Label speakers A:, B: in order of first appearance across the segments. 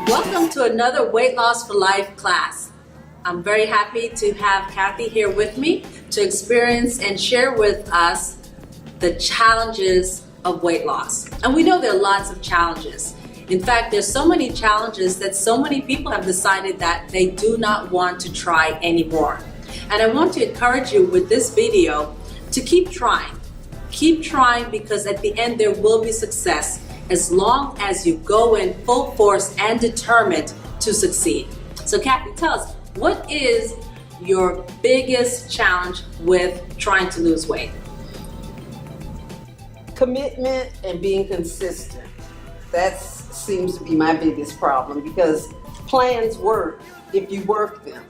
A: Welcome to another Weight Loss for Life class. I'm very happy to have Cathy here with me to experience and share with us the challenges of weight loss. And we know there are lots of challenges. In fact, there's so many challenges that so many people have decided that they do not want to try anymore. And I want to encourage you with this video to keep trying. Keep trying, because at the end there will be success as long as you go in full force and determined to succeed. So Cathy, tell us, what is your biggest challenge with trying to lose weight?
B: Commitment and being consistent. That seems to be my biggest problem, because plans work if you work them.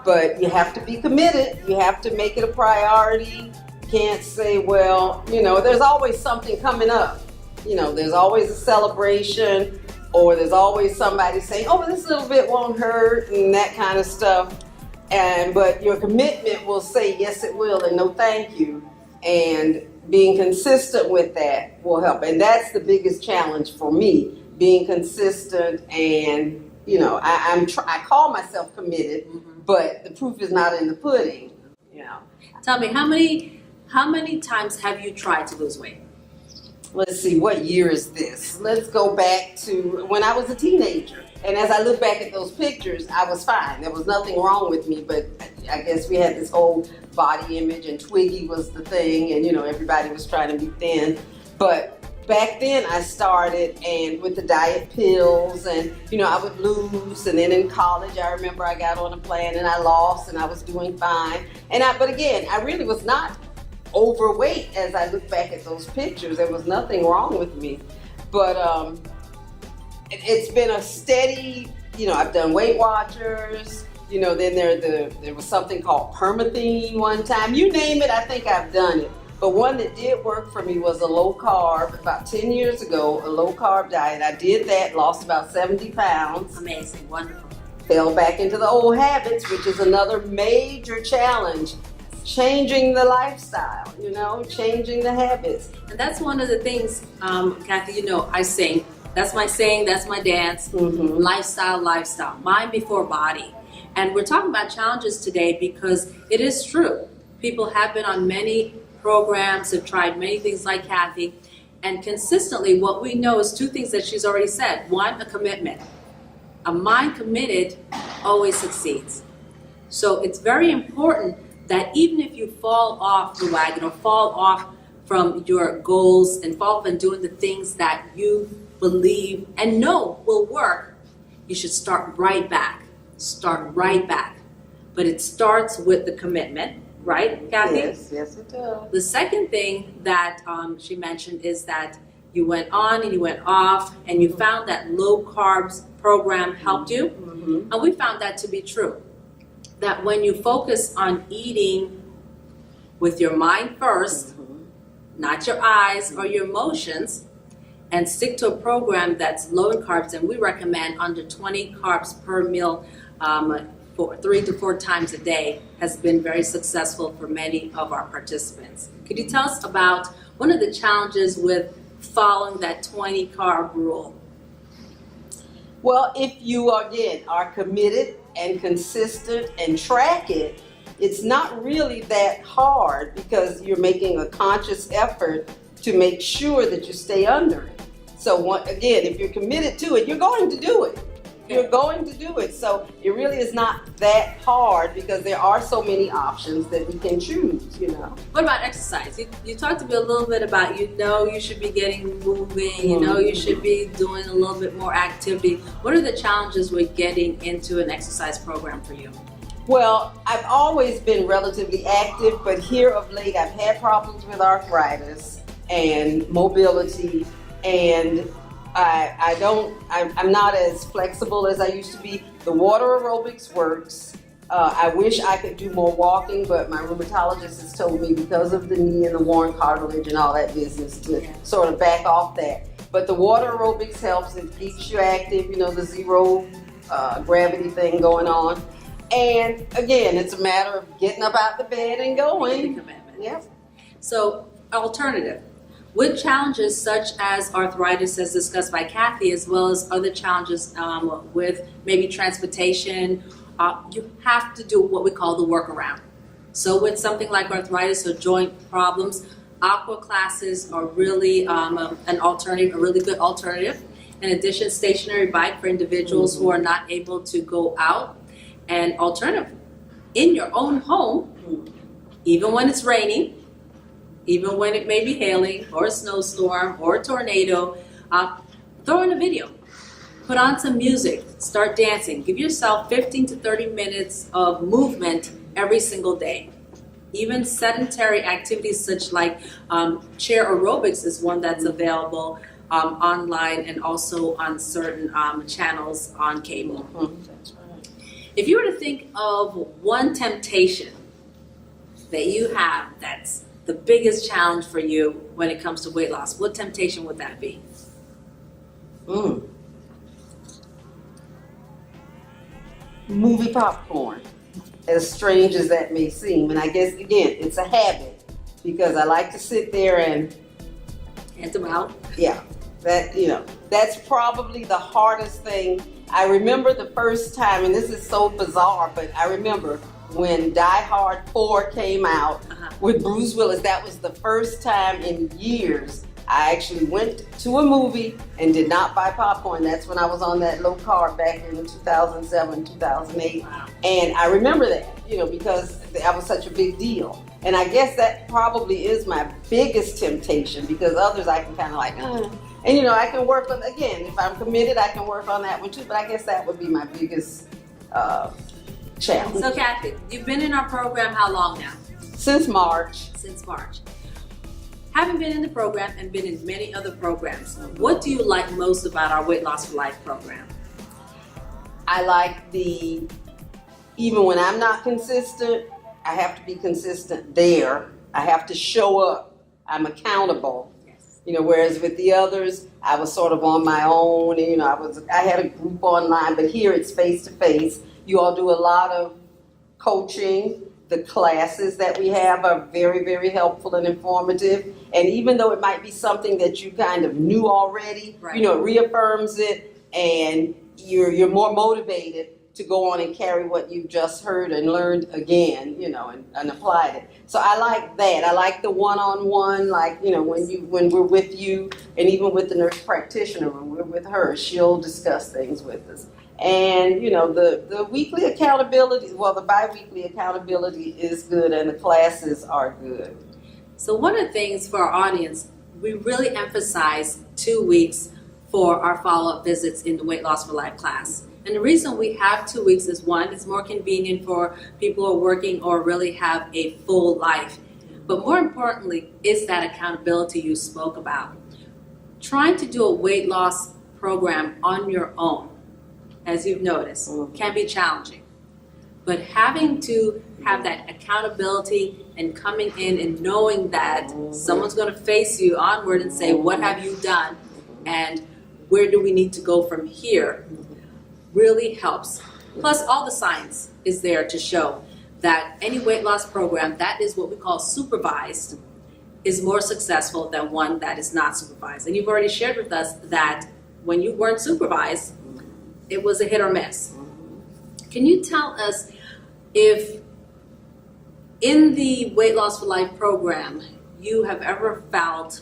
B: But you have to be committed. You have to make it a priority. You can't say, well, there's always something coming up. There's always a celebration, or there's always somebody saying, oh, this little bit won't hurt, and that kind of stuff. But your commitment will say, yes, it will, and no, thank you. And being consistent with that will help. And that's the biggest challenge for me, being consistent. And, I call myself committed, but the proof is not in the pudding,
A: Tell me, how many times have you tried to lose weight?
B: Let's see, what year is this? Let's go back to when I was a teenager. And as I look back at those pictures, I was fine. There was nothing wrong with me, but I guess we had this whole body image, and Twiggy was the thing, and everybody was trying to be thin. But back then I started, and with the diet pills, and I would lose. And then in college, I remember I got on a plan and I lost, and I was doing fine. But again, I really was not overweight. As I look back at those pictures, there was nothing wrong with me. But it's been a steady, I've done Weight Watchers, then there was something called permathene one time. You name it, I think I've done it. But one that did work for me was a low carb. About 10 years ago, a low carb diet. I did that, lost about 70 pounds.
A: Amazing, wonderful.
B: Fell back into the old habits, which is another major challenge. Changing the lifestyle, changing the habits.
A: And that's one of the things, Cathy, I sing. That's my saying, that's my dance. Lifestyle, mind before body. And we're talking about challenges today because it is true. People have been on many programs, have tried many things like Cathy, and consistently what we know is two things that she's already said. One, a commitment. A mind committed always succeeds. So it's very important that even if you fall off the wagon or fall off from your goals and fall off and doing the things that you believe and know will work, you should start right back. Start right back. But it starts with the commitment, right, Cathy?
B: Yes, it does.
A: The second thing that she mentioned is that you went on and you went off and you found that low carbs program helped you. And we found that to be true. That when you focus on eating with your mind first, not your eyes or your emotions, and stick to a program that's low in carbs, and we recommend under 20 carbs per meal for 3 to 4 times a day, has been very successful for many of our participants. Could you tell us about one of the challenges with following that 20 carb rule?
B: Well, if you, again, are committed and consistent and track it, it's not really that hard, because you're making a conscious effort to make sure that you stay under it. So again, if you're committed to it, you're going to do it. You're going to do it. So it really is not that hard, because there are so many options that we can choose,
A: What about exercise? You talked to me a little bit about, you should be getting moving, you should be doing a little bit more activity. What are the challenges with getting into an exercise program for you?
B: Well, I've always been relatively active, but here of late I've had problems with arthritis and mobility, and I'm not as flexible as I used to be. The water aerobics works. I wish I could do more walking, but my rheumatologist has told me, because of the knee and the worn cartilage and all that business, to sort of back off that. But the water aerobics helps. It keeps you active, the zero gravity thing going on. And again, it's a matter of getting up out the bed and going.
A: Commitment.
B: Yep.
A: So, alternative. with challenges such as arthritis, as discussed by Cathy, as well as other challenges with maybe transportation, you have to do what we call the workaround. So with something like arthritis or joint problems, aqua classes are really an alternative, a really good alternative. In addition, stationary bike for individuals who are not able to go out, and alternative in your own home, even when it's raining, even when it may be hailing or a snowstorm or a tornado, throw in a video, put on some music, start dancing. Give yourself 15 to 30 minutes of movement every single day. Even sedentary activities such like chair aerobics is one that's available online and also on certain channels on cable. If you were to think of one temptation that you have that's the biggest challenge for you when it comes to weight loss, what temptation would that be?
B: Movie popcorn, as strange as that may seem. And I guess, again, it's a habit because I like to sit there and
A: Hand them out.
B: yeah, that's probably the hardest thing. I remember the first time, and this is so bizarre, but I remember when Die Hard 4 came out with Bruce Willis. That was the first time in years I actually went to a movie and did not buy popcorn. That's when I was on that low carb back in 2007, 2008. And I remember that, because that was such a big deal. And I guess that probably is my biggest temptation, because others I can kind of like, and I can work on, again, if I'm committed, I can work on that one too. But I guess that would be my biggest challenge.
A: So Cathy, you've been in our program how long now?
B: Since March.
A: Since March. Having been in the program and been in many other programs, what do you like most about our Weight Loss for Life program?
B: I like even when I'm not consistent, I have to be consistent there. I have to show up. I'm accountable.
A: Yes.
B: Whereas with the others, I was sort of on my own. I had a group online, but here it's face to face. You all do a lot of coaching. The classes that we have are very, very helpful and informative. And even though it might be something that you kind of knew already,
A: right.
B: It reaffirms it, and you're more motivated to go on and carry what you've just heard and learned again, and applied it. So I like that. I like the one-on-one, when we're with you, and even with the nurse practitioner, when we're with her, she'll discuss things with us. And, the weekly accountability, the bi-weekly accountability is good, and the classes are good.
A: So one of the things for our audience, we really emphasize 2 weeks for our follow-up visits in the Weight Loss for Life class. And the reason we have 2 weeks is, one, it's more convenient for people who are working or really have a full life. But more importantly, is that accountability you spoke about. Trying to do a weight loss program on your own, as you've noticed, can be challenging. But having to have that accountability and coming in and knowing that someone's going to face you onward and say, what have you done? And where do we need to go from here? Really helps. Plus, all the science is there to show that any weight loss program that is what we call supervised is more successful than one that is not supervised. And you've already shared with us that when you weren't supervised, it was a hit or miss. Can you tell us if in the Weight Loss for Life program you have ever felt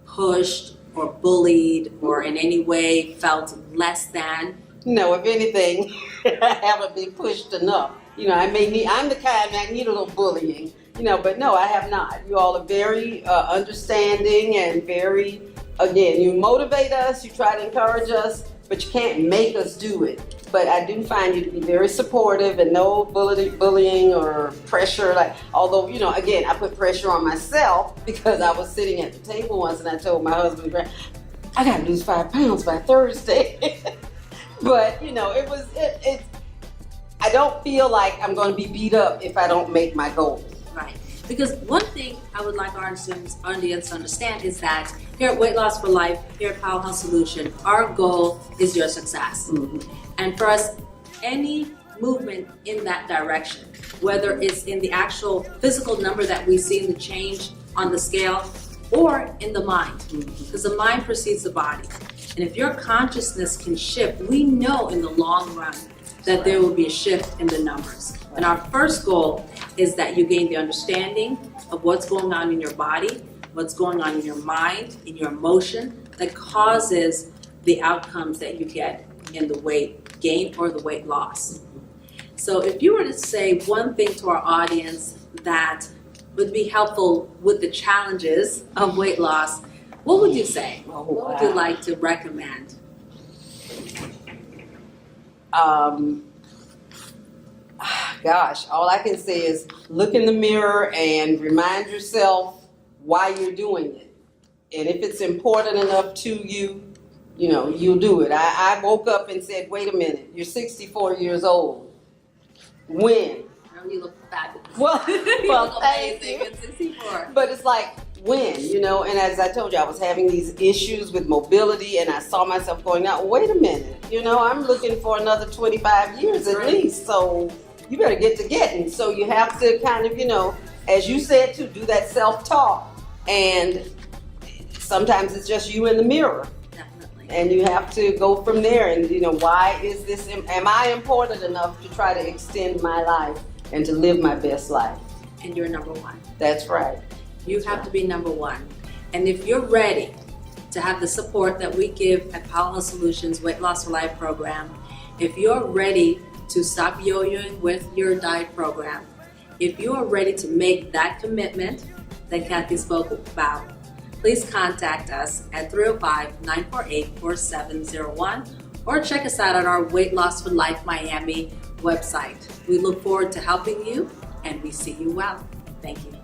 A: pushed or bullied or in any way felt less than?
B: No, if anything, I haven't been pushed enough. I'm the kind that need a little bullying, but no, I have not. You all are very understanding and very, again, you motivate us, you try to encourage us, but you can't make us do it. But I do find you to be very supportive and no bullying or pressure. Although, again, I put pressure on myself because I was sitting at the table once and I told my husband, I got to lose 5 pounds by Thursday. But, I don't feel like I'm going to be beat up if I don't make my goals.
A: Right. Because one thing I would like our audience to understand is that here at Weight Loss for Life, here at Powell Health Solution, our goal is your success. And for us, any movement in that direction, whether it's in the actual physical number that we see in the change on the scale, or in the mind, because the mind precedes the body. And if your consciousness can shift, we know in the long run that there will be a shift in the numbers. And our first goal is that you gain the understanding of what's going on in your body, what's going on in your mind, in your emotion, that causes the outcomes that you get in the weight gain or the weight loss. So if you were to say one thing to our audience that would be helpful with the challenges of weight loss, what would you say? What would you like to recommend?
B: Gosh, all I can say is look in the mirror and remind yourself why you're doing it. And if it's important enough to you, you know, you'll do it. I woke up and said, wait a minute, you're 64 years old. When?
A: You look fabulous.
B: Well,
A: You look
B: thank
A: amazing
B: you.
A: at 64.
B: But it's like, when, you know, and as I told you, I was having these issues with mobility and I saw myself going out, wait a minute, you know, I'm looking for another 25 years at least, so you better get to getting. So you have to kind of, you know, as you said, to do that self-talk. And sometimes it's just you in the mirror.
A: Definitely.
B: And you have to go from there and, you know, why is this, am I important enough to try to extend my life and to live my best life?
A: And you're number one.
B: That's right.
A: You have to be number one. And if you're ready to have the support that we give at Powell Solutions Weight Loss for Life program, if you're ready to stop yo-yoing with your diet program, if you are ready to make that commitment that Cathy spoke about, please contact us at 305-948-4701 or check us out at our Weight Loss for Life Miami website. We look forward to helping you and we see you well. Thank you.